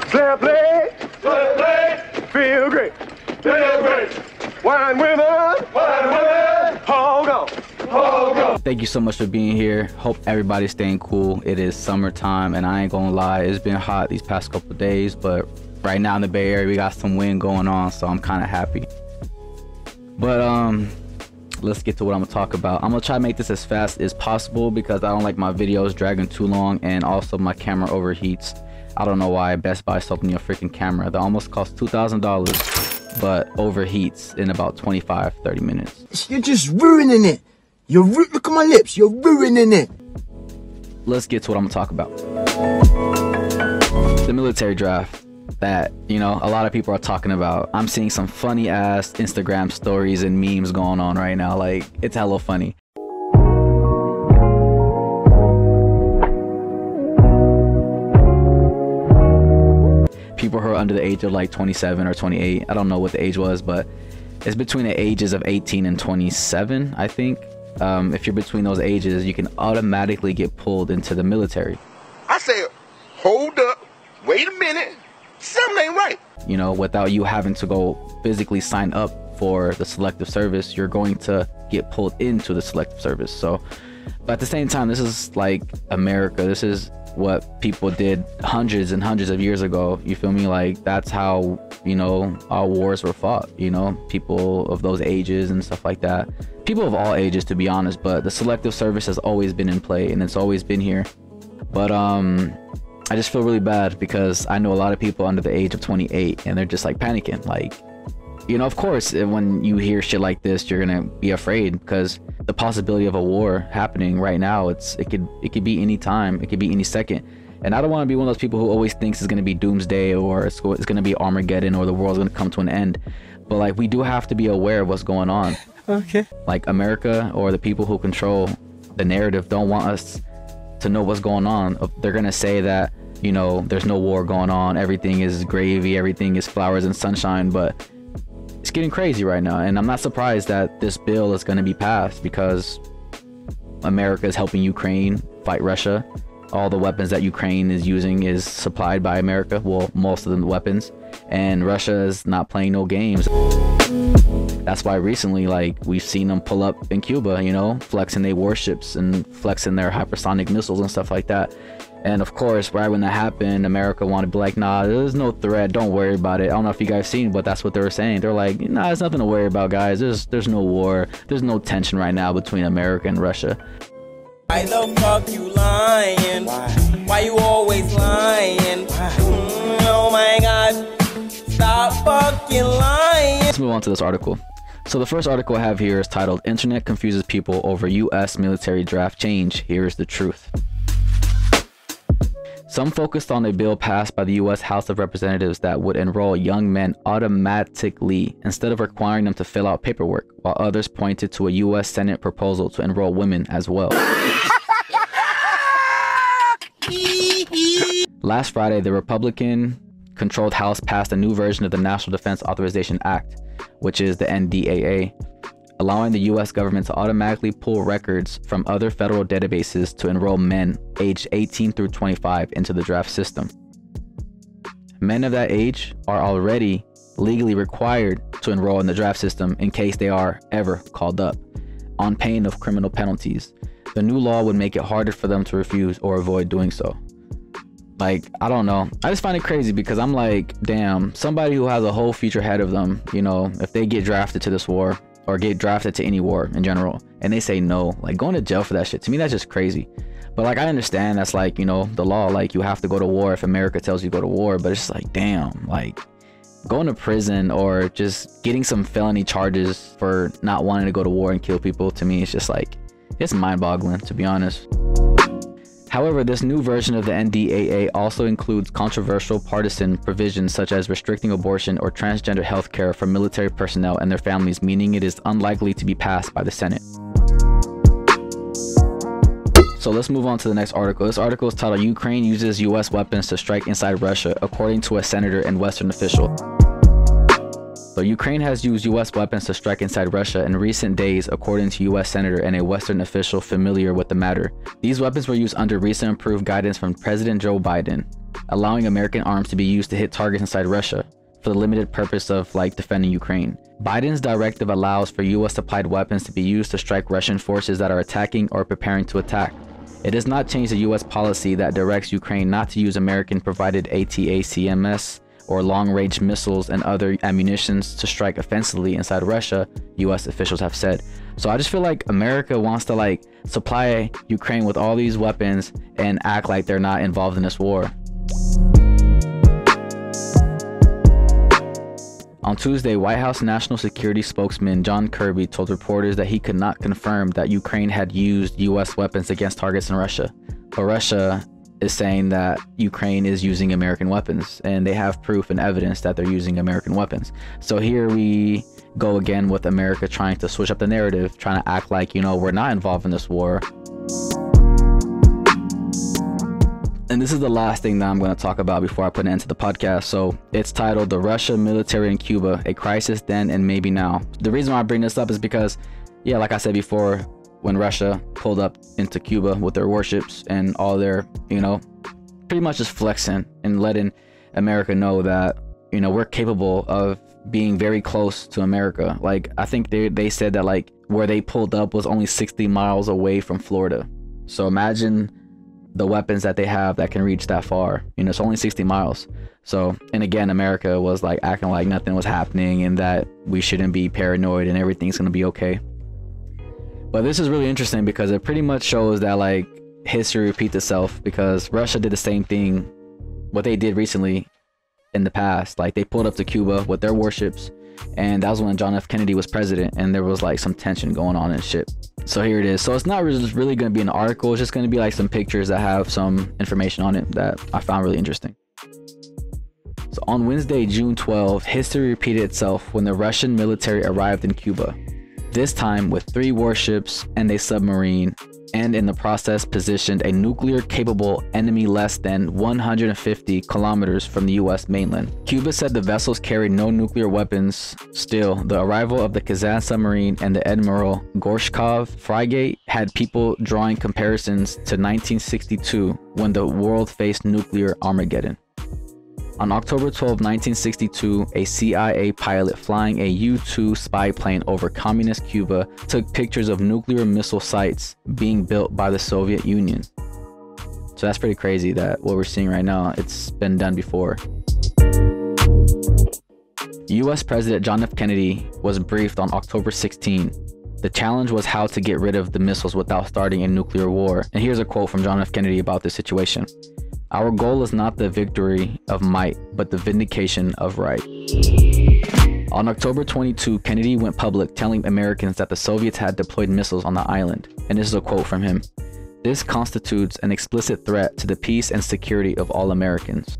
Slap leg, feel great, feel great. Wine women, hold on, hold on. Thank you so much for being here. Hope everybody's staying cool. It is summertime, and I ain't gonna lie, it's been hot these past couple days, but right now in the Bay Area we got some wind going on, so I'm kind of happy. But let's get to what I'm gonna talk about. I'm gonna try to make this as fast as possible because I don't like my videos dragging too long, and also my camera overheats. I don't know why Best Buy sold me a freaking camera that almost cost $2,000 but overheats in about 25-30 minutes. You're just ruining it. Look at my lips, you're ruining it. Let's get to what I'm gonna talk about. The military draft that, you know, a lot of people are talking about. I'm seeing some funny ass Instagram stories and memes going on right now. Like, it's hella funny. People who are under the age of like 27 or 28, I don't know what the age was, but it's between the ages of 18 and 27, I think. If you're between those ages, you can automatically get pulled into the military. I said, hold up, wait a minute, something ain't right. You know, without you having to go physically sign up for the selective service, you're going to get pulled into the selective service. So, but at the same time, this is like America. This is what people did hundreds and hundreds of years ago. You feel me? Like, that's how, you know, our wars were fought, you know, people of those ages and stuff like that. People of all ages, to be honest, but the selective service has always been in play and it's always been here. But I just feel really bad because I know a lot of people under the age of 28 and they're just like panicking. Like, you know, of course, when you hear shit like this, you're gonna be afraid because the possibility of a war happening right now, it could be any time, it could be any second. And I don't want to be one of those people who always thinks it's gonna be doomsday or it's gonna be Armageddon or the world's gonna come to an end. But like, we do have to be aware of what's going on. Okay. Like, America or the people who control the narrative don't want us to know what's going on. They're gonna say that, you know, there's no war going on, everything is gravy, everything is flowers and sunshine, but it's getting crazy right now. And I'm not surprised that this bill is going to be passed because America is helping Ukraine fight Russia. All the weapons that Ukraine is using is supplied by America, well, most of the weapons, and Russia is not playing no games. That's why recently, like, we've seen them pull up in Cuba, you know, flexing their warships and flexing their hypersonic missiles and stuff like that. And of course, right when that happened, America wanted to be like, nah, there's no threat, don't worry about it. I don't know if you guys seen, but that's what they were saying. They're like, nah, there's nothing to worry about, guys. There's no war, there's no tension right now between America and Russia. Why the fuck you lying? Why you always lying? Oh my god, stop fucking lying. Let's move on to this article. So the first article I have here is titled, Internet Confuses People Over US Military Draft Change. Here's the truth. Some focused on a bill passed by the US House of Representatives that would enroll young men automatically instead of requiring them to fill out paperwork, while others pointed to a US Senate proposal to enroll women as well. Last Friday, the Republican-controlled House passed a new version of the National Defense Authorization Act, which is the NDAA, allowing the US government to automatically pull records from other federal databases to enroll men aged 18 through 25 into the draft system. Men of that age are already legally required to enroll in the draft system in case they are ever called up, on pain of criminal penalties. The new law would make it harder for them to refuse or avoid doing so. Like, I don't know. I just find it crazy because I'm like, damn, somebody who has a whole future ahead of them, you know, if they get drafted to this war or get drafted to any war in general and they say no, like, going to jail for that shit, to me, that's just crazy. But like, I understand that's like, you know, the law, like, you have to go to war if America tells you to go to war, but it's just like, damn, like, going to prison or just getting some felony charges for not wanting to go to war and kill people, to me, it's just like, it's mind-boggling, to be honest. However, this new version of the NDAA also includes controversial partisan provisions such as restricting abortion or transgender health care for military personnel and their families, meaning it is unlikely to be passed by the Senate. So let's move on to the next article. This article is titled, Ukraine uses US weapons to strike inside Russia, according to a senator and Western official. So Ukraine has used US weapons to strike inside Russia in recent days, according to US senator and a Western official familiar with the matter. These weapons were used under recent improved guidance from President Joe Biden. allowing American arms to be used to hit targets inside Russia for the limited purpose of like defending Ukraine. Biden's directive allows for US supplied weapons to be used to strike Russian forces that are attacking or preparing to attack. It does not change the US policy that directs Ukraine not to use American provided ATACMS or long-range missiles and other ammunitions to strike offensively inside Russia, US officials have said. So I just feel like America wants to like supply Ukraine with all these weapons and act like they're not involved in this war. On Tuesday, White House National Security spokesman John Kirby told reporters that he could not confirm that Ukraine had used US weapons against targets in Russia. But Russia is saying that Ukraine is using American weapons, and they have proof and evidence that they're using American weapons. So here we go again with America trying to switch up the narrative, trying to act like, you know, we're not involved in this war. And this is the last thing that I'm going to talk about before I put an end to the podcast. So it's titled "The Russia Military in Cuba, a Crisis Then and Maybe Now." The reason why I bring this up is because, yeah, like I said before, when Russia pulled up into Cuba with their warships and all their, you know, pretty much just flexing and letting America know that, you know, we're capable of being very close to America. Like, I think they said that like where they pulled up was only 60 miles away from Florida. So imagine the weapons that they have that can reach that far. You know, it's only 60 miles. So, and again, America was like acting like nothing was happening and that we shouldn't be paranoid and everything's gonna be okay. But this is really interesting because it pretty much shows that like history repeats itself, because Russia did the same thing, what they did recently in the past. Like they pulled up to Cuba with their warships, and that was when John F. Kennedy was president, and there was like some tension going on and shit. So here it is. So it's not really going to be an article, it's just going to be like some pictures that have some information on it that I found really interesting. So on Wednesday, June 12, history repeated itself when the Russian military arrived in Cuba, this time with 3 warships and a submarine, and in the process positioned a nuclear capable enemy less than 150 kilometers from the US mainland. Cuba said the vessels carried no nuclear weapons. Still, the arrival of the Kazan submarine and the Admiral Gorshkov frigate had people drawing comparisons to 1962 when the world faced nuclear Armageddon. On October 12, 1962, a CIA pilot flying a U-2 spy plane over communist Cuba took pictures of nuclear missile sites being built by the Soviet Union. So that's pretty crazy that what we're seeing right now, it's been done before. US President John F. Kennedy was briefed on October 16. The challenge was how to get rid of the missiles without starting a nuclear war. And here's a quote from John F. Kennedy about this situation. "Our goal is not the victory of might, but the vindication of right." On October 22, Kennedy went public telling Americans that the Soviets had deployed missiles on the island. And this is a quote from him. "This constitutes an explicit threat to the peace and security of all Americans."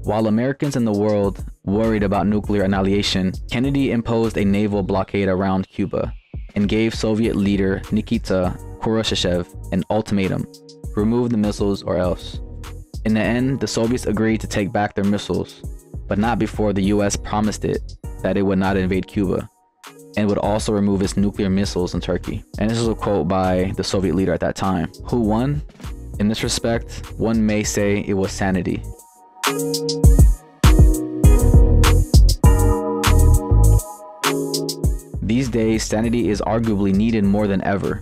While Americans in the world worried about nuclear annihilation, Kennedy imposed a naval blockade around Cuba and gave Soviet leader Nikita Khrushchev an ultimatum: remove the missiles or else. In the end, the Soviets agreed to take back their missiles, but not before the US promised it that it would not invade Cuba and would also remove its nuclear missiles in Turkey. And this is a quote by the Soviet leader at that time. Who won? In this respect, one may say it was sanity. These days, sanity is arguably needed more than ever.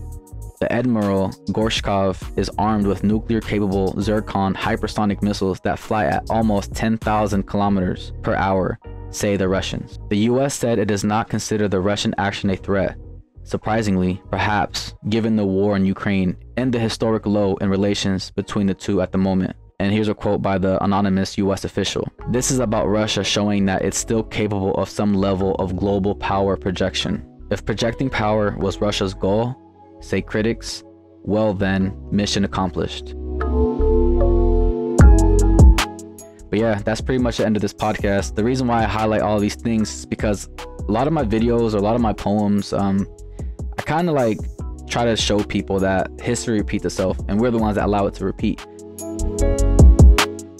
The Admiral Gorshkov is armed with nuclear-capable Zircon hypersonic missiles that fly at almost 10,000 kilometers per hour, say the Russians. The US said it does not consider the Russian action a threat. Surprisingly, perhaps, given the war in Ukraine and the historic low in relations between the two at the moment. And here's a quote by the anonymous US official. "This is about Russia showing that it's still capable of some level of global power projection. If projecting power was Russia's goal, say critics, well then, mission accomplished." But yeah, that's pretty much the end of this podcast. The reason why I highlight all these things is because a lot of my videos or a lot of my poems, I kind of like try to show people that history repeats itself and we're the ones that allow it to repeat.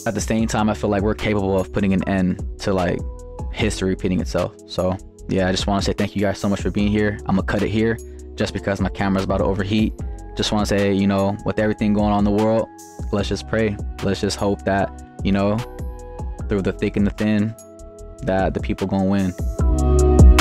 At the same time, I feel like we're capable of putting an end to like history repeating itself. So yeah, I just want to say thank you guys so much for being here. I'm gonna cut it here just because my camera's about to overheat. just want to say, you know, with everything going on in the world, let's just pray. Let's just hope that, you know, through the thick and the thin, that the people gonna win.